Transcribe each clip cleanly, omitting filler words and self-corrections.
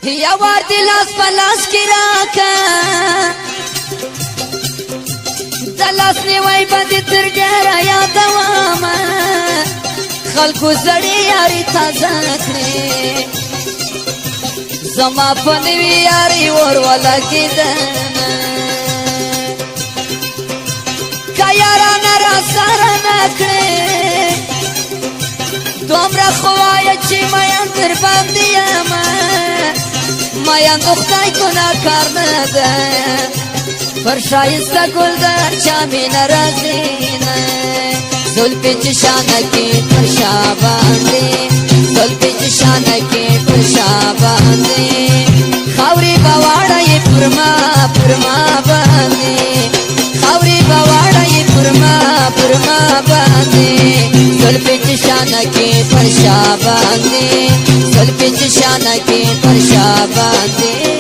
یا وار دی لاس پلاس کی راکا دلاس نیوائی بندی تر ڈیرا یادواما خلقو زڑی یاری تازہ کری زما پنوی یاری وروالا کی دانا کا یارانا را سارا نکڑی دومره خواهی چی میان در بندیم میان دختای گناهکار نده پر شایسته گل در چامی نرازینه زلفی چشانکی پر شابانده زلفی چشانکی پر شابانده خاوری بواڑای پرما پرما بانده خاوری بواڑای پرما پرما بانده زلفی چشانکی پر شابانده زلفی چشانکی پر شابانده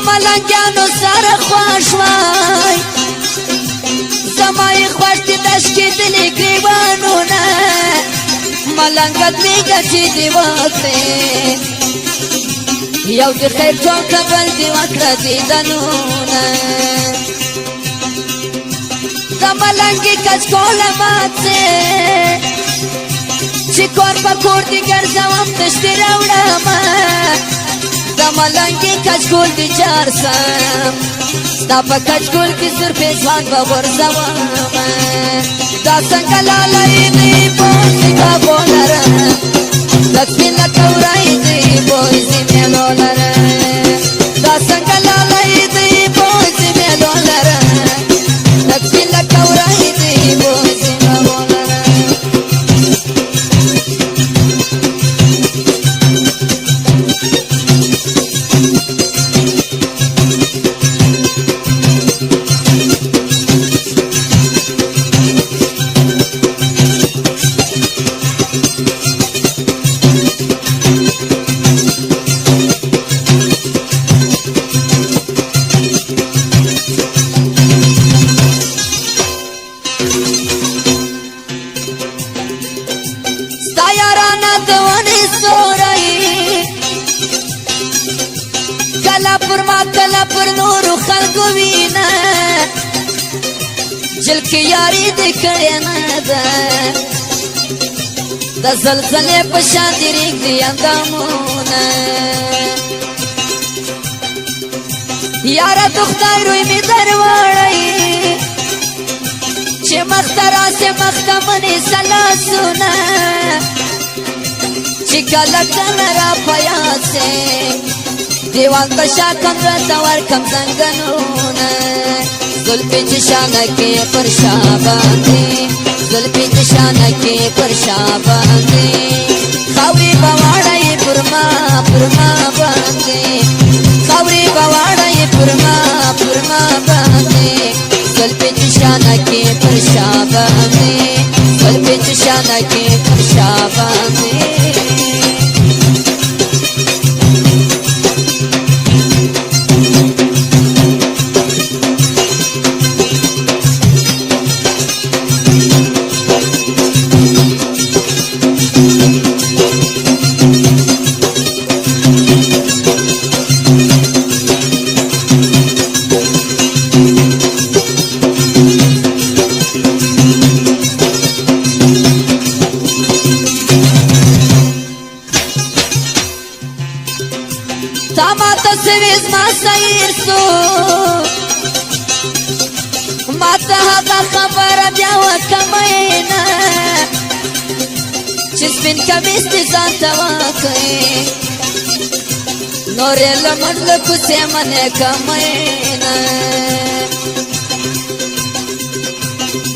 ملنگانو سر خوش وای زمای خوش دی دشکی دلی گریبانو نه ملنگت لیگا چی دی وقتی یو دی خیر چونکا بل دی وکر دیدنو نه دا ملنگی کچ کولا مات سے چی کور پا کور دی گرزوام تشتی روڑا دا ملنگی کچگول دی چارسم ستا پا کچگول کی سر پیشوان با غرزوام دا سنگلالائی دی بوزی کا بولرم لکفی لکورائی دی بوزی میلولرم دا سنگلالائی دی بوزی میلولرم لکفی لکورائی دی بوزی میلولرم کلا پر ما کلا پر نورو خلقو وینا جل کی یاری دکڑی نادا دا زلزلے پشان دی ریگ دی اندامونا یارا دختای روی می دروارای چه مخترا سے مختمنی سلاسونا چه کلا کنرا پیاد سے دیوان کشا کم رتا ور کم زنگنونا زلفی چشانکی پر شابانده زلفی چشانکی پر شابانده خاوری بواڑای پرما پرما بانده خاوری بواڑای پرما پرما بانده زلفی چشانکی پر شابانده زلفی چشانکی پر شابانده سویز ما سیر سو ما تهادا خبر بیاو کمینا چیز بین کمیس دی زانتا واقعی نوری لمن لکو سیمن کمینا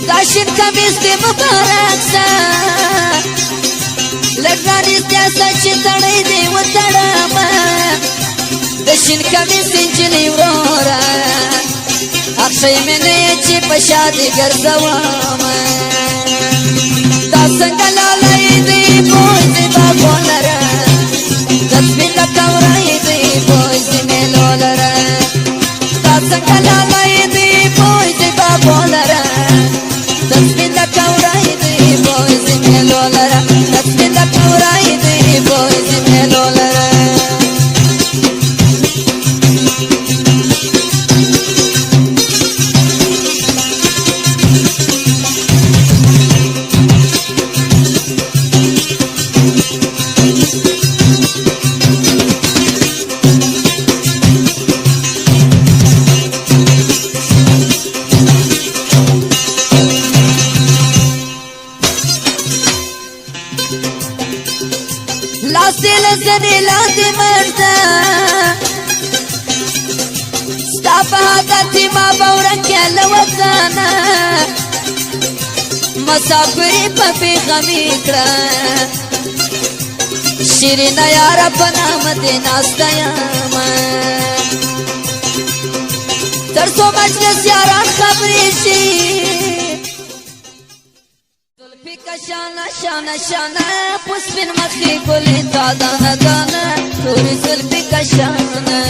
داشن کمیس دی مبارک سا رانیستیا سچ تړی دی وتړمه د شین کمیس نجلۍ وراره اخښی مې نه یې چې په شادي ګرځومه دا څنګه لالی دی بوی زیبا ګولره د سپین لکه ورای دی بوی زیمېلو لره دا څنګه لالی دی بوی زیبا ګولره د سپین لکه ورای دی بوی زیمېلو لره د سپین لکه ورای دی بوی زیمېلو لره لزنی لاندې مرده ستا په حادثې ما به ورکې له وطنه مسافرې په بېغمې کړه شیرینه یاره په نامه دې ناسته یمه تر څو مجلس یاران خبرې شي شانه شانه شانه پسپین مخی گلی تا دانه دانه توری زلفی کشانه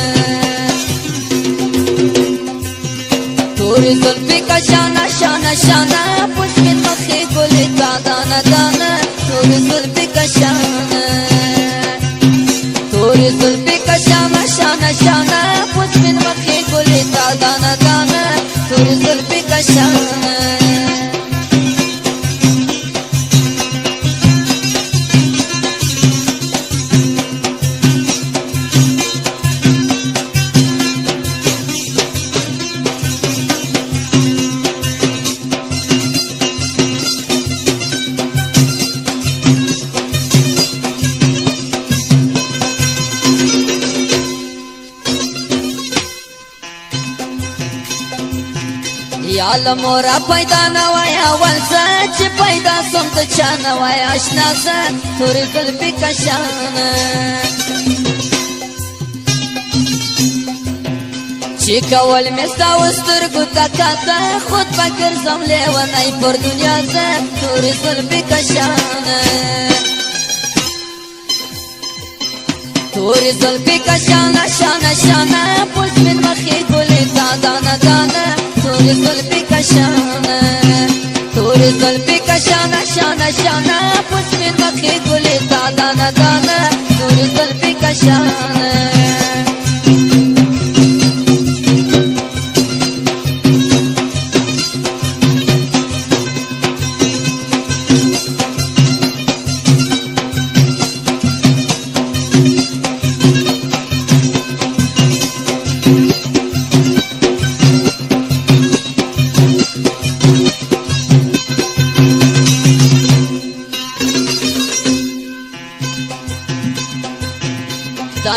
توری زلفی کشانه شانه شانه پسپین مخی گلی تا دانه دانه توری زلفی کشانه توری زلفی کشانه شانه شانه پسپین مخی گلی تا دانه دانه توری زلفی کشانه یا لمورا پیدا نوای اول سچ پیدا سم ته چا نوای آشنا سه توری زلفی کشانه چې کول مې ستا وسترګو ته کاته خود به ګرځم لیونی پر دنیا زه توری زلفی کشانه توری زلفی کشانه شانه شانه پسپین مخی گلی تا دانه دانه توری زلفی کشانه توری زلفی کشانه شانه شانه پسپین مخی گلی تا دانه دانه توری زلفی کشانه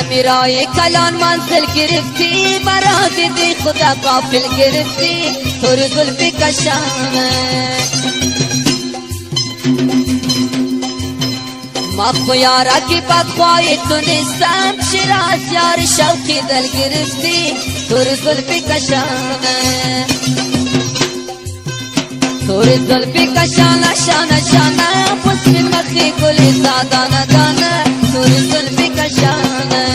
میرای کلان منزل گرفتی مرا دیدی خدا غافل گرفتی توری زلفی کشانه ما خو یارا کی بدخواهی دونستم شیراز یار شوقی دل گرفتی توری زلفی کشانه توری زلفی کشانه شانه شانه پسپین مخی گلی تا دانه دانه توری زلفی کشانه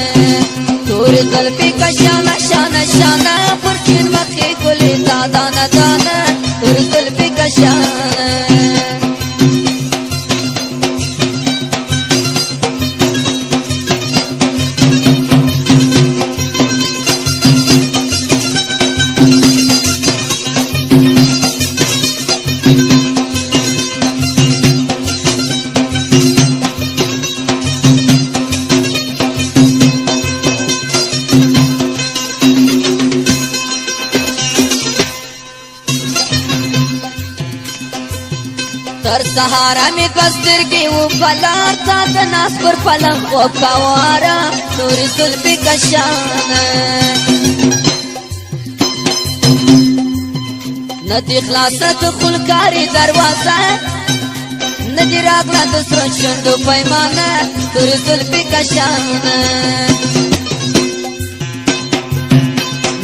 توری زلفی کشانه شانه شانه پسپین مخی گلی تا دانه دانه توری زلفی کشانه تر سهارا می بسترگی و بلار تا دناس پر پلنگ و کوارا توری زلفی کشانه ندی خلاصت خلکاری دروازه ندی راغله د سرو شونډو پیمانه تورې زلفې کشانه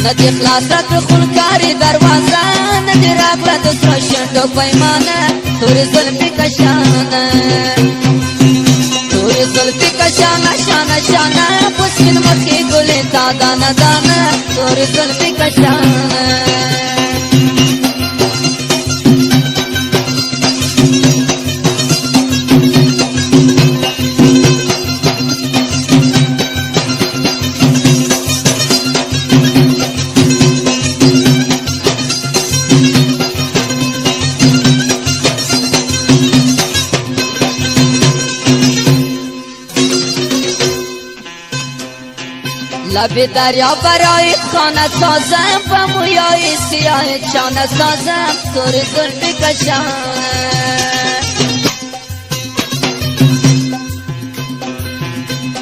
نه دې خلاصه کړه خونکارې دروازه نه دې راغله د سرو شونډو پیمانه تورې زلفې کشانه تورې زلفې کشانه شانه شانه په سپین مخې ګلې تا دانه دانه تورې زلفې کشانه لب دریا برای خانه سازم و مویای سیاه چانه سازم تور زلفی کشانه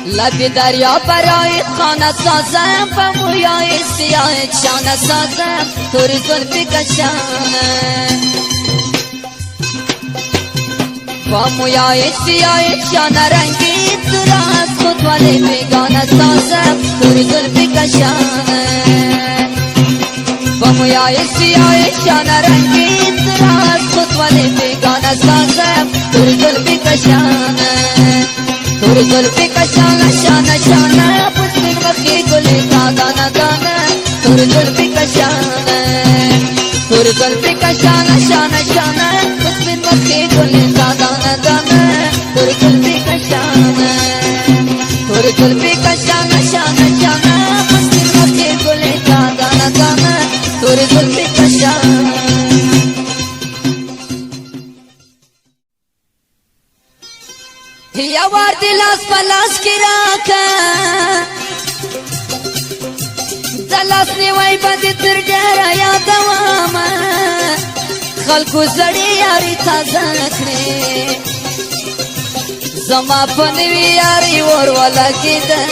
لب دریا برای خانه سازم و مویای سیاه چانه سازم تور زلفی کشانه با مویای سیاه چانه رنگی تو را از خود ولی بیگانه سازم تور زلفی کشانه با مویای سیاه چانه رنگی تو را از خود ولی بیگانه سازم تور زلفی کشانه تور زلفی کشانه شانه شانه پسپین مخی گلی تا دانه دانه تور زلفی کشانه تور زلفی کشانه شانه شانه پسپین مخی گلی تا دانه دانه تور زلفی کشانه تور زلفی کشانه شانه شانه پسپین مخی گلی تا دانه دانه تور زلفی کشانه یا وار دلاس پلاس کی راکا دلاس نیوی بدی تر ډیره یادوما خلکو زړې یاري تازه کړې زما په نوي یاري ور ولګېده